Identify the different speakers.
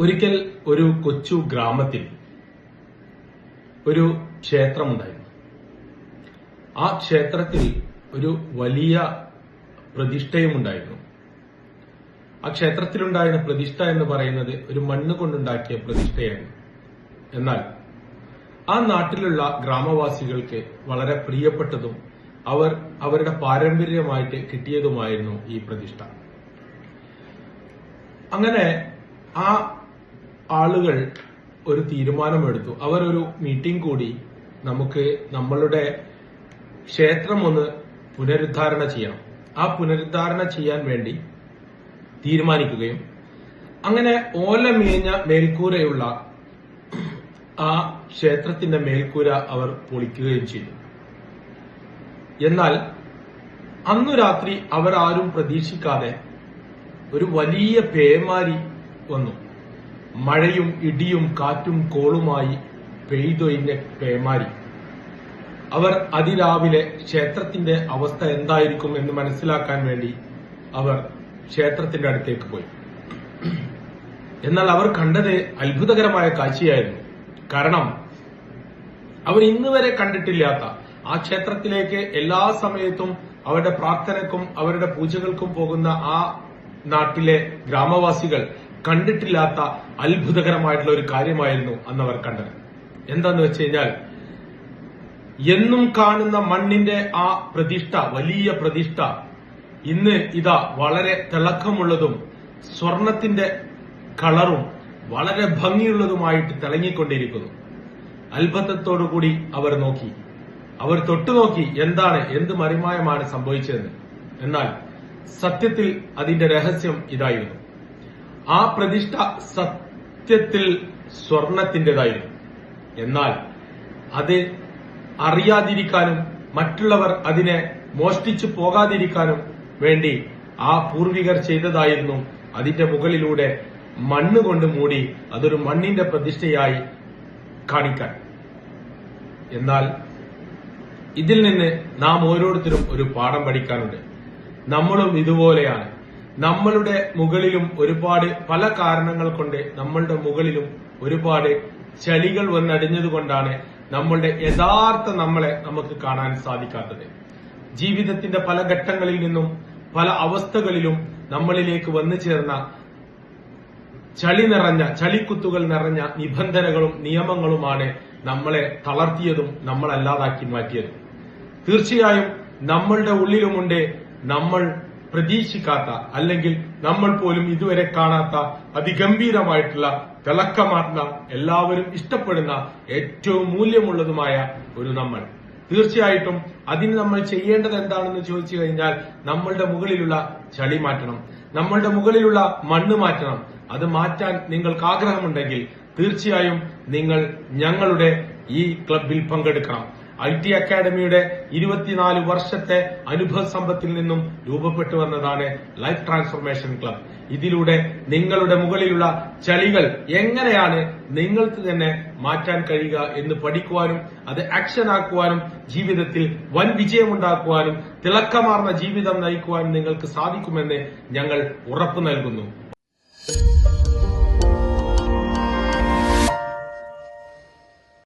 Speaker 1: ഒരിക്കൽ ഒരു കൊച്ചു ഗ്രാമത്തിൽ ഒരു ക്ഷേത്രമുണ്ടായിരുന്നു. ആ ക്ഷേത്രത്തിൽ ഒരു വലിയ പ്രതിഷ്ഠയുമുണ്ടായിരുന്നു. ആ ക്ഷേത്രത്തിലുണ്ടായിരുന്ന പ്രതിഷ്ഠ എന്ന് പറയുന്നത് ഒരു മണ്ണ് കൊണ്ടുണ്ടാക്കിയ പ്രതിഷ്ഠയായിരുന്നു. എന്നാൽ ആ നാട്ടിലുള്ള ഗ്രാമവാസികൾക്ക് വളരെ പ്രിയപ്പെട്ടതും അവരുടെ പാരമ്പര്യമായിട്ട് കിട്ടിയതുമായിരുന്നു ഈ പ്രതിഷ്ഠ. അങ്ങനെ ആ ആളുകൾ ഒരു തീരുമാനമെടുത്തു. അവർ ഒരു മീറ്റിംഗ് കൂടി, നമുക്ക് നമ്മളുടെ ക്ഷേത്രം ഒന്ന് പുനരുദ്ധാരണ ചെയ്യണം. ആ പുനരുദ്ധാരണ ചെയ്യാൻ വേണ്ടി തീരുമാനിക്കുകയും അങ്ങനെ ഓല മേഞ്ഞ മേൽക്കൂരയുള്ള ആ ക്ഷേത്രത്തിന്റെ മേൽക്കൂര അവർ പൊളിക്കുകയും ചെയ്തു. എന്നാൽ അന്നു രാത്രി അവരാരും പ്രതീക്ഷിക്കാതെ ഒരു വലിയ പേമാരി വന്നു. മഴയും ഇടിയും കാറ്റും കോളുമായി പെയ്തൊഴിഞ്ഞ പേമാരി. അവർ അതിരാവിലെ ക്ഷേത്രത്തിന്റെ അവസ്ഥ എന്തായിരിക്കും എന്ന് മനസ്സിലാക്കാൻ വേണ്ടി അവർ ക്ഷേത്രത്തിന്റെ അടുത്തേക്ക് പോയി. എന്നാൽ അവർ കണ്ടത് അത്ഭുതകരമായ കാഴ്ചയായിരുന്നു. കാരണം അവർ ഇന്നുവരെ കണ്ടിട്ടില്ലാത്ത, ആ ക്ഷേത്രത്തിലേക്ക് എല്ലാ സമയത്തും അവരുടെ പ്രാർത്ഥനയ്ക്കും അവരുടെ പൂജകൾക്കും പോകുന്ന ആ നാട്ടിലെ ഗ്രാമവാസികൾ കണ്ടിട്ടില്ലാത്ത അത്ഭുതകരമായിട്ടുള്ള ഒരു കാര്യമായിരുന്നു അന്ന് അവർ കണ്ടത്. എന്താന്ന് വെച്ച് കഴിഞ്ഞാൽ, എന്നും കാണുന്ന മണ്ണിന്റെ ആ പ്രതിഷ്ഠ, വലിയ പ്രതിഷ്ഠ, ഇന്ന് ഇതാ വളരെ തിളക്കമുള്ളതും സ്വർണത്തിന്റെ കളറും വളരെ ഭംഗിയുള്ളതുമായിട്ട് തിളങ്ങിക്കൊണ്ടിരിക്കുന്നു. അത്ഭുതത്തോടുകൂടി അവർ നോക്കി, അവർ തൊട്ടുനോക്കി എന്ത് മറിമായമാണ് സംഭവിച്ചതെന്ന്. എന്നാൽ സത്യത്തിൽ അതിന്റെ രഹസ്യം ഇതായിരുന്നു. ആ പ്രതിഷ്ഠ സത്യത്തിൽ സ്വർണത്തിന്റേതായിരുന്നു. എന്നാൽ അത് അറിയാതിരിക്കാനും മറ്റുള്ളവർ അതിനെ മോഷ്ടിച്ചു പോകാതിരിക്കാനും വേണ്ടി ആ പൂർവികർ ചെയ്തതായിരുന്നു അതിന്റെ മുകളിലൂടെ മണ്ണ് കൊണ്ട് മൂടി അതൊരു മണ്ണിന്റെ പ്രതിഷ്ഠയായി കാണിക്കാൻ. എന്നാൽ ഇതിൽ നിന്ന് നാം ഓരോരുത്തരും ഒരു പാഠം പഠിക്കാനുണ്ട്. നമ്മളും ഇതുപോലെയാണ്. നമ്മളുടെ മുകളിലും ഒരുപാട് പല കാരണങ്ങൾ കൊണ്ട് നമ്മളുടെ മുകളിലും ഒരുപാട് ചളികൾ വന്നടിഞ്ഞതുകൊണ്ടാണ് നമ്മളുടെ യഥാർത്ഥ നമ്മളെ നമുക്ക് കാണാൻ സാധിക്കാത്തത്. ജീവിതത്തിന്റെ പല ഘട്ടങ്ങളിൽ നിന്നും പല അവസ്ഥകളിലും നമ്മളിലേക്ക് വന്നു ചേർന്ന ചളിക്കുത്തുകൾ നിറഞ്ഞ നിബന്ധനകളും നിയമങ്ങളുമാണ് നമ്മളെ തളർത്തിയതും നമ്മളല്ലാതാക്കി മാറ്റിയതും. തീർച്ചയായും നമ്മളുടെ ഉള്ളിലുമുണ്ട് നമ്മൾ പ്രതീക്ഷിക്കാത്ത, അല്ലെങ്കിൽ നമ്മൾ പോലും ഇതുവരെ കാണാത്ത അതിഗംഭീരമായിട്ടുള്ള തിളക്കമാർന്ന, എല്ലാവരും ഇഷ്ടപ്പെടുന്ന, ഏറ്റവും മൂല്യമുള്ളതുമായ ഒരു നമ്മൾ. തീർച്ചയായിട്ടും അതിന് നമ്മൾ ചെയ്യേണ്ടത് എന്താണെന്ന് ചോദിച്ചു കഴിഞ്ഞാൽ, നമ്മളുടെ മുകളിലുള്ള ചളി മാറ്റണം, നമ്മളുടെ മുകളിലുള്ള മണ്ണ് മാറ്റണം. അത് മാറ്റാൻ നിങ്ങൾക്ക് ആഗ്രഹമുണ്ടെങ്കിൽ തീർച്ചയായും നിങ്ങൾ ഞങ്ങളുടെ ഈ ക്ലബിൽ പങ്കെടുക്കണം. IT അക്കാഡമിയുടെ 24 വർഷത്തെ അനുഭവ സമ്പത്തിൽ നിന്നും രൂപപ്പെട്ടു വന്നതാണ് ലൈഫ് ട്രാൻസ്ഫോർമേഷൻ ക്ലബ്. ഇതിലൂടെ നിങ്ങളുടെ മുകളിലുള്ള ചളികൾ എങ്ങനെയാണ് നിങ്ങൾക്ക് തന്നെ മാറ്റാൻ കഴിയുക എന്ന് പഠിക്കുവാനും അത് ആക്ഷൻ ആക്കുവാനും ജീവിതത്തിൽ വൻ വിജയമുണ്ടാക്കുവാനും തിളക്കമാർന്ന ജീവിതം നയിക്കുവാനും നിങ്ങൾക്ക് സാധിക്കുമെന്ന് ഞങ്ങൾ ഉറപ്പു നൽകുന്നു.